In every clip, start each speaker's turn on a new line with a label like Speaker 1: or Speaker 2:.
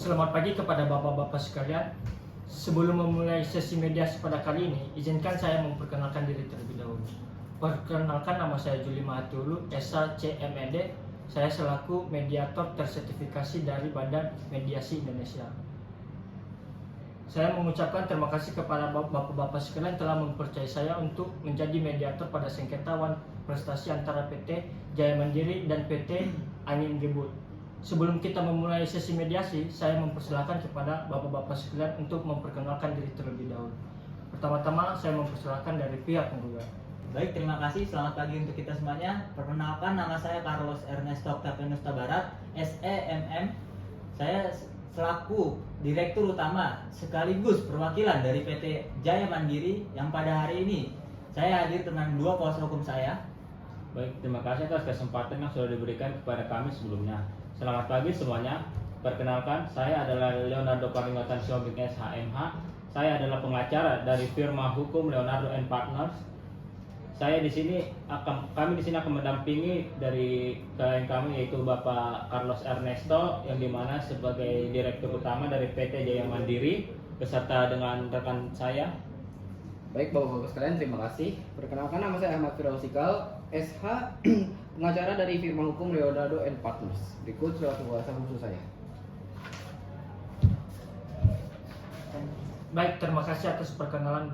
Speaker 1: Selamat pagi kepada bapak-bapak sekalian. Sebelum memulai sesi mediasi pada kali ini, izinkan saya memperkenalkan diri terlebih dahulu. Perkenalkan, nama saya Juli Mahatulu, SH CMED. Saya selaku mediator tersertifikasi dari Badan Mediasi Indonesia. Saya mengucapkan terima kasih kepada bapak-bapak sekalian telah mempercayai saya untuk menjadi mediator pada sengketa wan prestasi antara PT Jaya Mandiri dan PT Angin Ribut. Sebelum kita memulai sesi mediasi, saya mempersilahkan kepada bapak-bapak sekalian untuk memperkenalkan diri terlebih dahulu. Pertama-tama saya mempersilahkan dari pihak penggugat.
Speaker 2: Baik, terima kasih. Selamat pagi untuk kita semuanya. Perkenalkan, nama saya Carlos Ernesto Octavianus Tabarat, SEMM. Saya selaku Direktur Utama sekaligus perwakilan dari PT Jaya Mandiri yang pada hari ini saya hadir dengan dua kuasa hukum saya.
Speaker 3: Baik, terima kasih atas kesempatan yang sudah diberikan kepada kami sebelumnya. Selamat pagi semuanya. Perkenalkan, saya adalah Leonardo Paringotan Sihombing SHMH. Saya adalah pengacara dari firma hukum Leonardo & Partners. Kami di sini akan mendampingi dari klien kami, yaitu Bapak Carlos Ernesto, yang dimana sebagai direktur utama dari PT Jaya Mandiri beserta dengan rekan saya.
Speaker 4: Baik bapak-bapak sekalian, terima kasih. Perkenalkan, nama saya Ahmad Firausikal, SH, pengacara dari firma hukum Leonardo & Partners. Berikut surat kuasa khusus saya.
Speaker 1: Baik, terima kasih atas perkenalan.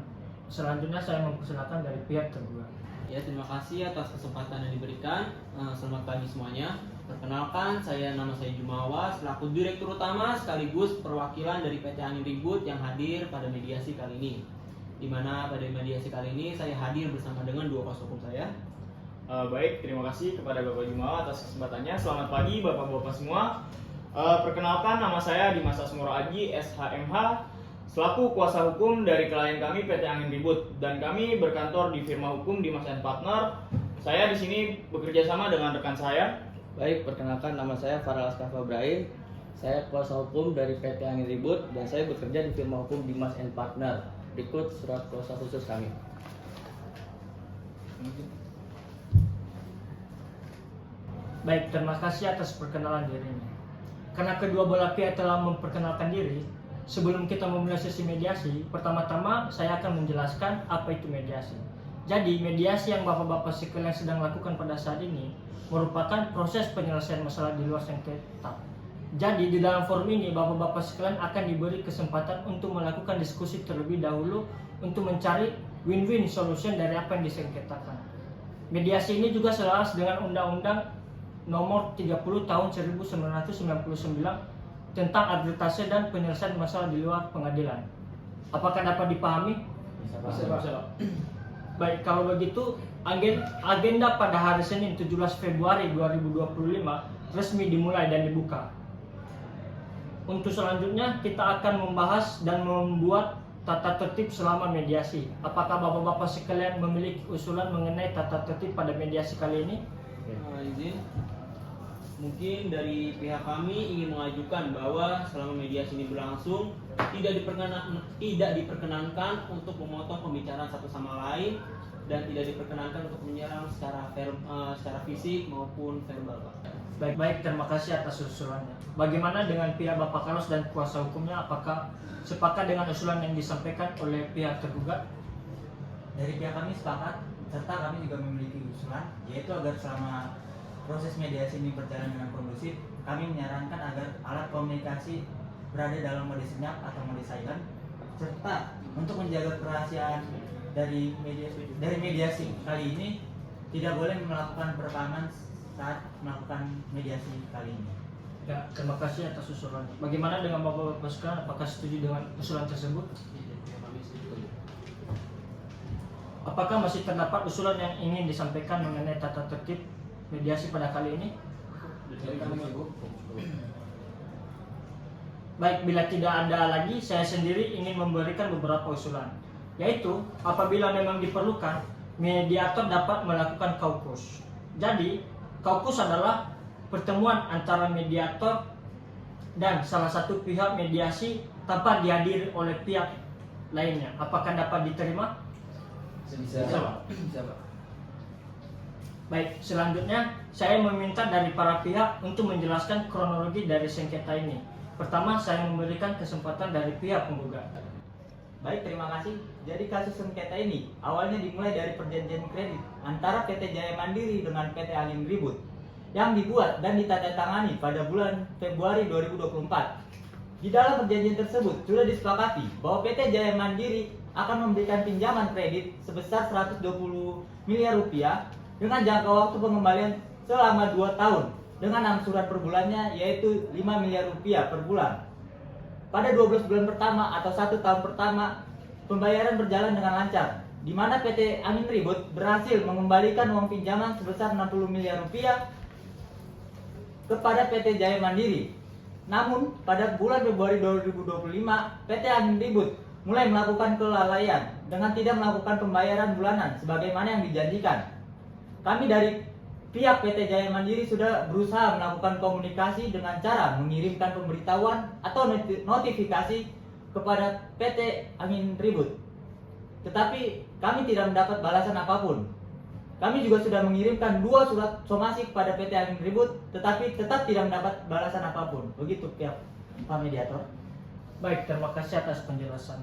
Speaker 1: Selanjutnya saya mempersilahkan dari pihak tergugat.
Speaker 5: Ya, terima kasih atas kesempatan yang diberikan. Selamat pagi semuanya. Perkenalkan, nama saya Jumawa, selaku Direktur Utama sekaligus perwakilan dari PT Angin Ribut yang hadir pada mediasi kali ini. Di mana pada mediasi kali ini saya hadir bersama dengan dua kuasa hukum saya.
Speaker 6: Baik, terima kasih kepada Bapak Jumawa atas kesempatannya. Selamat pagi Bapak-bapak semua. Perkenalkan, nama saya Dimas Asmoro Aji, SHMH, selaku kuasa hukum dari klien kami PT Angin Ribut, dan kami berkantor di firma hukum Dimas & Partner. Saya di sini bekerja sama dengan rekan saya.
Speaker 4: Baik, perkenalkan, nama saya Farel Askafa Ibrahim. Saya kuasa hukum dari PT Angin Ribut dan saya bekerja di firma hukum Dimas & Partner. Berikut surat kuasa khusus kami.
Speaker 1: Baik, terima kasih atas perkenalan dirinya. Karena kedua belah pihak telah memperkenalkan diri, sebelum kita memulai sesi mediasi, pertama-tama saya akan menjelaskan apa itu mediasi. Jadi, mediasi yang bapak-bapak sekalian sedang lakukan pada saat ini merupakan proses penyelesaian masalah di luar sengketa. Jadi, di dalam forum ini bapak-bapak sekalian akan diberi kesempatan untuk melakukan diskusi terlebih dahulu untuk mencari win-win solution dari apa yang disengketakan. Mediasi ini juga selaras dengan Undang-Undang Nomor 30 Tahun 1999 tentang arbitrase dan penyelesaian masalah di luar pengadilan. Apakah dapat dipahami?
Speaker 6: Bisa.
Speaker 1: Baik, kalau begitu agenda pada hari Senin 17 Februari 2025 resmi dimulai dan dibuka. Untuk selanjutnya kita akan membahas dan membuat tata tertib selama mediasi. Apakah bapak-bapak sekalian memiliki usulan mengenai tata tertib pada mediasi kali ini?
Speaker 5: Izin. Mungkin dari pihak kami ingin mengajukan bahwa selama mediasi ini berlangsung tidak diperkenankan untuk memotong pembicaraan satu sama lain dan tidak diperkenankan untuk menyerang secara fisik maupun verbal, Pak.
Speaker 1: Baik, terima kasih atas usulannya. Bagaimana dengan pihak Bapak Carlos dan kuasa hukumnya? Apakah sepakat dengan usulan yang disampaikan oleh pihak tergugat?
Speaker 2: Dari pihak kami sepakat, serta kami juga memiliki usulan, yaitu agar selama proses mediasi ini berjalan dengan kondusif, kami menyarankan agar alat komunikasi berada dalam mode senyap atau mode silent, serta untuk menjaga kerahasiaan dari mediasi kali ini tidak boleh melakukan perekaman saat melakukan mediasi kali ini.
Speaker 1: Ya, terima kasih atas usulannya. Bagaimana dengan bapak-bapak sekalian? Apakah setuju dengan usulan tersebut? Apakah masih terdapat usulan yang ingin disampaikan mengenai tata tertib mediasi pada kali ini? Baik, bila tidak ada lagi, saya sendiri ingin memberikan beberapa usulan, yaitu apabila memang diperlukan, mediator dapat melakukan kaukus. Jadi, kaukus adalah pertemuan antara mediator dan salah satu pihak mediasi tanpa dihadiri oleh pihak lainnya. Apakah dapat diterima?
Speaker 4: Bisa, Pak.
Speaker 1: Baik, selanjutnya saya meminta dari para pihak untuk menjelaskan kronologi dari sengketa ini. Pertama, saya memberikan kesempatan dari pihak penggugat.
Speaker 2: Baik, terima kasih. Jadi kasus sengketa ini awalnya dimulai dari perjanjian kredit antara PT Jaya Mandiri dengan PT Angin Ribut yang dibuat dan ditandatangani pada bulan Februari 2024. Di dalam perjanjian tersebut sudah disepakati bahwa PT Jaya Mandiri akan memberikan pinjaman kredit sebesar 120 miliar rupiah dengan jangka waktu pengembalian selama 2 tahun dengan angsuran per bulannya yaitu 5 miliar rupiah per bulan. Pada 12 bulan pertama atau 1 tahun pertama, pembayaran berjalan dengan lancar, di mana PT Angin Ribut berhasil mengembalikan uang pinjaman sebesar 60 miliar rupiah kepada PT Jaya Mandiri. Namun, pada bulan Februari 2025, PT Angin Ribut mulai melakukan kelalaian dengan tidak melakukan pembayaran bulanan sebagaimana yang dijanjikan. Kami dari pihak PT Jaya Mandiri sudah berusaha melakukan komunikasi dengan cara mengirimkan pemberitahuan atau notifikasi kepada PT Angin Ribut. Tetapi kami tidak mendapat balasan apapun. Kami juga sudah mengirimkan 2 surat somasi kepada PT Angin Ribut, tetapi tetap tidak mendapat balasan apapun. Begitu pihak Pak Mediator.
Speaker 1: Baik, terima kasih atas penjelasan.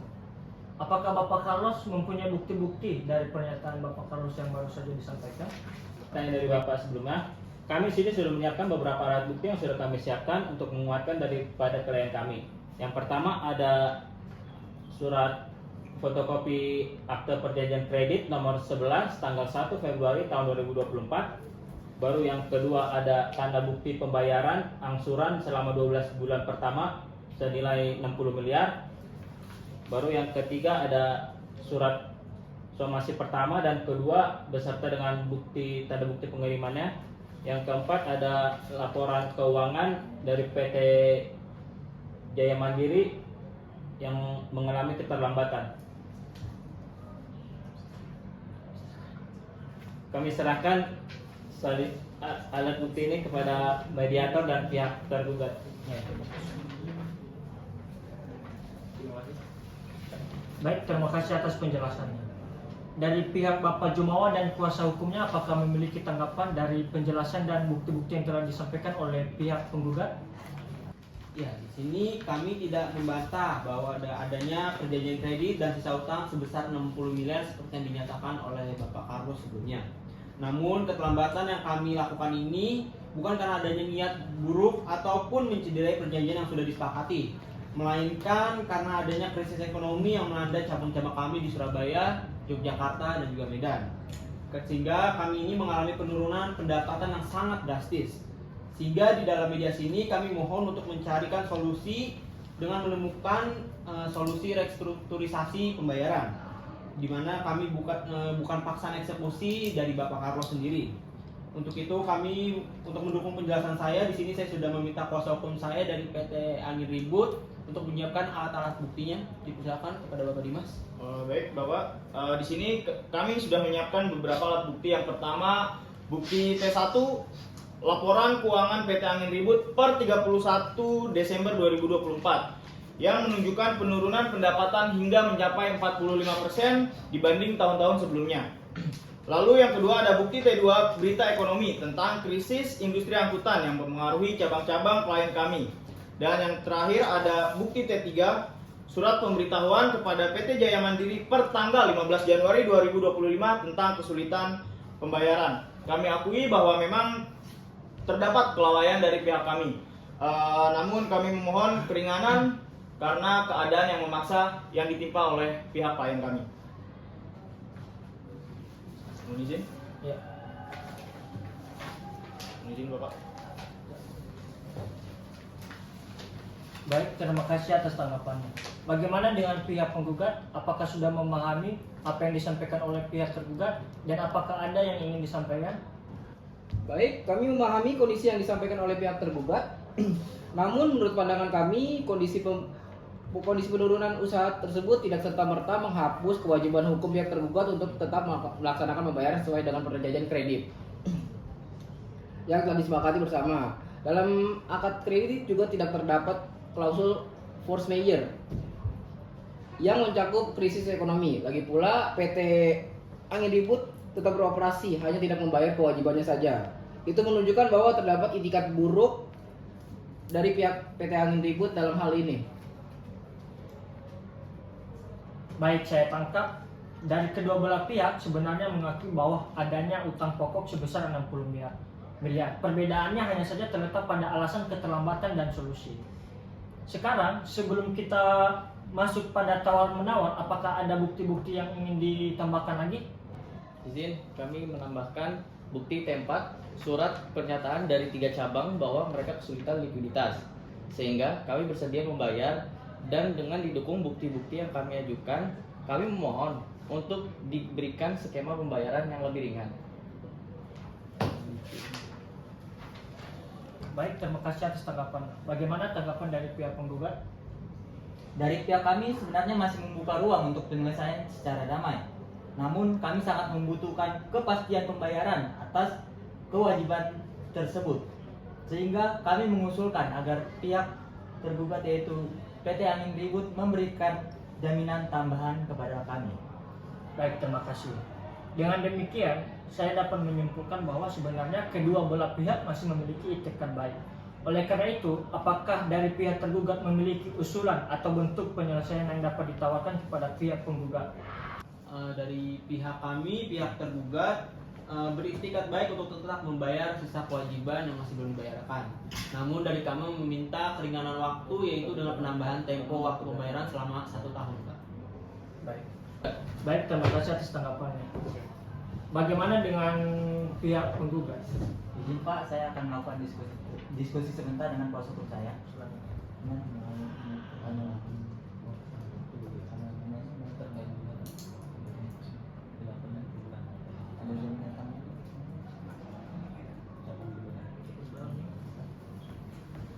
Speaker 1: Apakah Bapak Carlos mempunyai bukti-bukti dari pernyataan Bapak Carlos yang baru saja disampaikan?
Speaker 3: Tanya dari Bapak sebelumnya, kami sini sudah menyiapkan beberapa alat bukti yang sudah kami siapkan untuk menguatkan daripada klien kami. Yang pertama ada surat fotokopi akte perjanjian kredit nomor 11 tanggal 1 Februari tahun 2024. Baru yang kedua ada tanda bukti pembayaran angsuran selama 12 bulan pertama senilai 60 miliar. Baru yang ketiga ada surat somasi pertama dan kedua beserta dengan bukti tanda bukti pengirimannya. Yang keempat ada laporan keuangan dari PT Jaya Mandiri yang mengalami keterlambatan. Kami serahkan alat bukti ini kepada mediator dan pihak tergugat.
Speaker 1: Baik, terima kasih atas penjelasannya. Dari pihak Bapak Jumawa dan kuasa hukumnya, apakah memiliki tanggapan dari penjelasan dan bukti-bukti yang telah disampaikan oleh pihak penggugat?
Speaker 5: Ya, di sini kami tidak membantah bahwa adanya perjanjian kredit dan sisa utang sebesar 60 miliar seperti yang dinyatakan oleh Bapak Carlos sebelumnya. Namun keterlambatan yang kami lakukan ini bukan karena adanya niat buruk ataupun mencederai perjanjian yang sudah disepakati, melainkan karena adanya krisis ekonomi yang melanda cabang-cabang kami di Surabaya, Yogyakarta, dan juga Medan. Sehingga kami ini mengalami penurunan pendapatan yang sangat drastis. Sehingga di dalam mediasi ini kami mohon untuk mencarikan solusi dengan menemukan solusi restrukturisasi pembayaran, di mana kami bukan paksaan eksekusi dari Bapak Carlos sendiri. Untuk itu kami untuk mendukung penjelasan saya di sini saya sudah meminta kuasa hukum saya dari PT Angin Ribut untuk menyiapkan alat-alat buktinya. Dipersilakan kepada Bapak Dimas.
Speaker 6: Baik, Bapak. Di sini kami sudah menyiapkan beberapa alat bukti. Yang pertama, bukti T1 laporan keuangan PT Angin Ribut per 31 Desember 2024 yang menunjukkan penurunan pendapatan hingga mencapai 45% dibanding tahun-tahun sebelumnya. Lalu yang kedua ada bukti T2 berita ekonomi tentang krisis industri angkutan yang mempengaruhi cabang-cabang klien kami. Dan yang terakhir ada bukti T3 surat pemberitahuan kepada PT Jaya Mandiri per tanggal 15 Januari 2025 tentang kesulitan pembayaran. Kami akui bahwa memang terdapat kelalaian dari pihak kami. Namun kami memohon keringanan karena keadaan yang memaksa yang ditimpa oleh pihak klien kami. Mohon izin?
Speaker 1: Ya.
Speaker 6: Mohon izin Bapak.
Speaker 1: Baik, terima kasih atas tanggapannya. Bagaimana dengan pihak penggugat? Apakah sudah memahami apa yang disampaikan oleh pihak tergugat dan apakah ada yang ingin disampaikan?
Speaker 4: Baik, kami memahami kondisi yang disampaikan oleh pihak tergugat. Namun menurut pandangan kami, kondisi penurunan usaha tersebut tidak serta-merta menghapus kewajiban hukum pihak tergugat untuk tetap melaksanakan pembayaran sesuai dengan perjanjian kredit yang telah disepakati bersama. Dalam akad kredit juga tidak terdapat klausul force majeure yang mencakup krisis ekonomi. Lagi pula PT Angin Ribut tetap beroperasi, hanya tidak membayar kewajibannya saja. Itu menunjukkan bahwa terdapat itikat buruk dari pihak PT Angin Ribut dalam hal ini?
Speaker 1: Baik, saya tangkap dari kedua belah pihak sebenarnya mengakui bahwa adanya utang pokok sebesar 60 miliar. Perbedaannya hanya saja terletak pada alasan keterlambatan dan solusi. Sekarang, sebelum kita masuk pada tawar-menawar, apakah ada bukti-bukti yang ingin ditambahkan lagi?
Speaker 4: Izin kami menambahkan bukti tempat surat pernyataan dari 3 cabang bahwa mereka kesulitan likuiditas, sehingga kami bersedia membayar, dan dengan didukung bukti-bukti yang kami ajukan, kami memohon untuk diberikan skema pembayaran yang lebih ringan.
Speaker 1: Baik, terima kasih atas tanggapan. Bagaimana tanggapan dari pihak penggugat?
Speaker 2: Dari pihak kami sebenarnya masih membuka ruang untuk penyelesaian secara damai. Namun kami sangat membutuhkan kepastian pembayaran atas kewajiban tersebut. Sehingga kami mengusulkan agar pihak tergugat yaitu PT Angin Ribut memberikan jaminan tambahan kepada kami.
Speaker 1: Baik, terima kasih. Dengan demikian, saya dapat menyimpulkan bahwa sebenarnya kedua belah pihak masih memiliki itikat baik. Oleh karena itu, apakah dari pihak tergugat memiliki usulan atau bentuk penyelesaian yang dapat ditawarkan kepada pihak penggugat?
Speaker 5: Dari pihak kami, pihak tergugat beritikat baik untuk tetap membayar sisa kewajiban yang masih belum dibayarkan. Namun dari kami meminta keringanan waktu, yaitu dengan penambahan tempo waktu pembayaran selama 1 tahun, Pak.
Speaker 1: Baik. Baik, terima kasih atas tanggapannya. Bagaimana dengan pihak penggugat?
Speaker 2: Izin Pak, saya akan melakukan diskusi sebentar dengan kuasa hukum saya.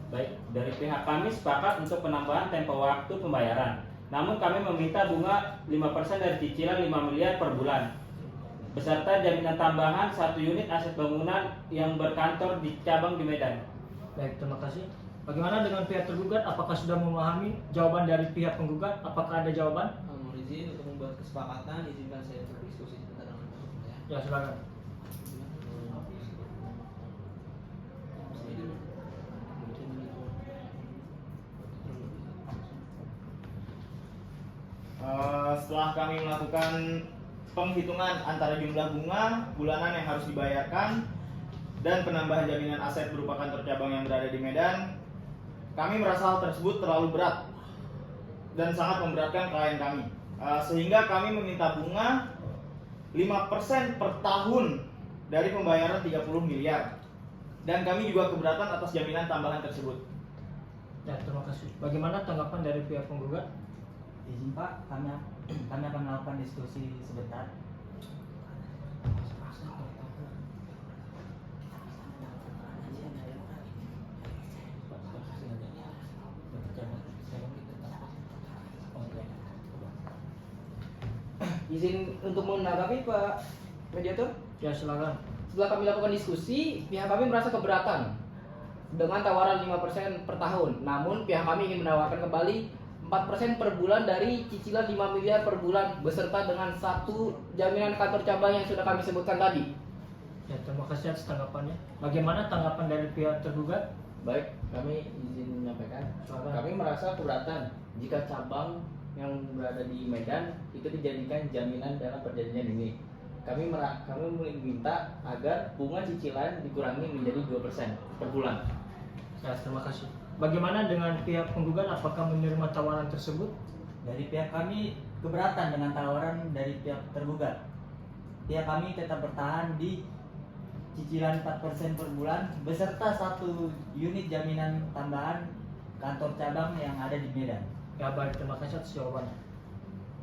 Speaker 3: Baik, dari pihak kami sepakat untuk penambahan tempo waktu pembayaran. Namun kami meminta bunga 5% dari cicilan 5 miliar per bulan, beserta jaminan tambahan 1 unit aset bangunan yang berkantor di cabang di Medan.
Speaker 1: Baik, terima kasih. Bagaimana dengan pihak tergugat? Apakah sudah memahami jawaban dari pihak penggugat? Apakah ada jawaban?
Speaker 5: Mohon izin untuk membuat kesepakatan, izinkan saya berdiskusi sebentar dengan kuasa hukum saya.
Speaker 1: Ya, silakan.
Speaker 6: Setelah kami melakukan penghitungan antara jumlah bunga bulanan yang harus dibayarkan dan penambahan jaminan aset berupa kantor cabang yang berada di Medan, kami merasa hal tersebut terlalu berat dan sangat memberatkan klien kami. Sehingga kami meminta bunga 5% per tahun dari pembayaran 30 miliar. Dan kami juga keberatan atas jaminan tambahan tersebut.
Speaker 1: Ya, terima kasih. Bagaimana tanggapan dari pihak penggugat?
Speaker 2: Izin Pak, kami akan melakukan diskusi sebentar.
Speaker 4: Izin untuk menanggapi Pak Mediator.
Speaker 1: Ya, silakan.
Speaker 4: Setelah kami lakukan diskusi, pihak kami merasa keberatan dengan tawaran 5% per tahun. Namun pihak kami ingin menawarkan kembali 4% per bulan dari cicilan 5 miliar per bulan, beserta dengan 1 jaminan kantor cabang yang sudah kami sebutkan tadi.
Speaker 1: Ya, terima kasih atas tanggapannya. Bagaimana tanggapan dari pihak tergugat?
Speaker 4: Baik, kami izin menyampaikan. Kami merasa keberatan jika cabang yang berada di Medan itu dijadikan jaminan dalam perjanjian ini. Kami meminta agar bunga cicilan dikurangi menjadi 2% per bulan.
Speaker 1: Ya, terima kasih. Bagaimana dengan pihak penggugat? Apakah menerima tawaran tersebut?
Speaker 2: Dari pihak kami keberatan dengan tawaran dari pihak tergugat. Pihak kami tetap bertahan di cicilan 4% per bulan beserta 1 unit jaminan tambahan kantor cabang yang ada di Medan.
Speaker 1: Ya, baik, terima kasih atas jawabannya.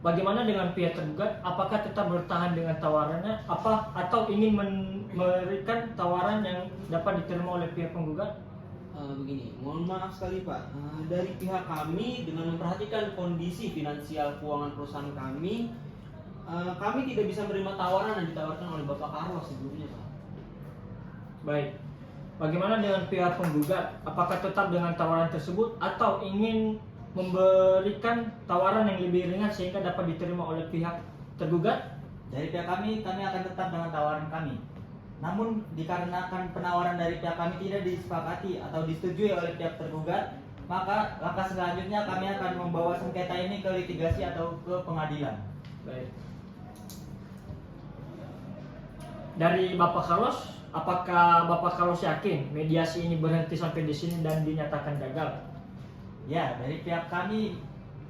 Speaker 1: Bagaimana dengan pihak tergugat? Apakah tetap bertahan dengan tawarannya atau ingin memberikan tawaran yang dapat diterima oleh pihak penggugat?
Speaker 5: Begini, mohon maaf sekali Pak. Dari pihak kami dengan memperhatikan kondisi finansial keuangan perusahaan kami tidak bisa menerima tawaran yang ditawarkan oleh Bapak Carlos sebelumnya, Pak.
Speaker 1: Baik. Bagaimana dengan pihak penggugat? Apakah tetap dengan tawaran tersebut atau ingin memberikan tawaran yang lebih ringan sehingga dapat diterima oleh pihak tergugat?
Speaker 2: Dari pihak kami akan tetap dengan tawaran kami. Namun dikarenakan penawaran dari pihak kami tidak disepakati atau disetujui oleh pihak tergugat, maka langkah selanjutnya kami akan membawa sengketa ini ke litigasi atau ke pengadilan.
Speaker 1: Baik. Dari Bapak Carlos, apakah Bapak Carlos yakin mediasi ini berhenti sampai di sini dan dinyatakan gagal?
Speaker 2: Ya, dari pihak kami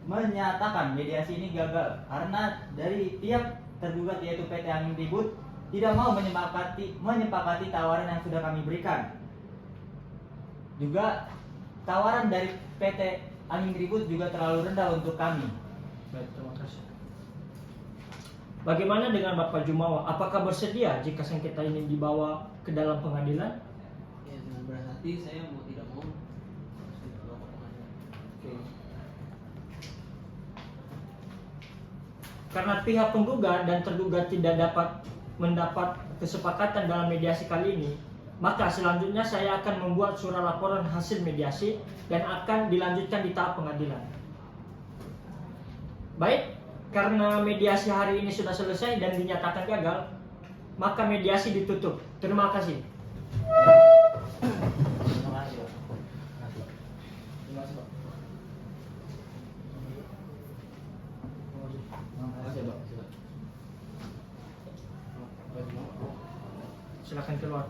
Speaker 2: menyatakan mediasi ini gagal karena dari pihak tergugat yaitu PT Angin Ribut tidak mau menyepakati tawaran yang sudah kami berikan. Juga tawaran dari PT Angin Ribut juga terlalu rendah untuk kami.
Speaker 1: Baik, terima kasih. Bagaimana dengan Bapak Jumawa? Apakah bersedia jika sengketa ini dibawa ke dalam pengadilan?
Speaker 5: Ya, dengan berat hati saya mau tidak mau harus dibawa ke pengadilan.
Speaker 1: Oke. Karena pihak penggugat dan tergugat tidak dapat mendapat kesepakatan dalam mediasi kali ini, maka selanjutnya saya akan membuat surat laporan hasil mediasi dan akan dilanjutkan di tahap pengadilan. Baik, karena mediasi hari ini sudah selesai dan dinyatakan gagal, maka mediasi ditutup. Terima kasih.
Speaker 2: Terima kasih, Pak.
Speaker 1: Terima kasih, Pak. Silakan keluar.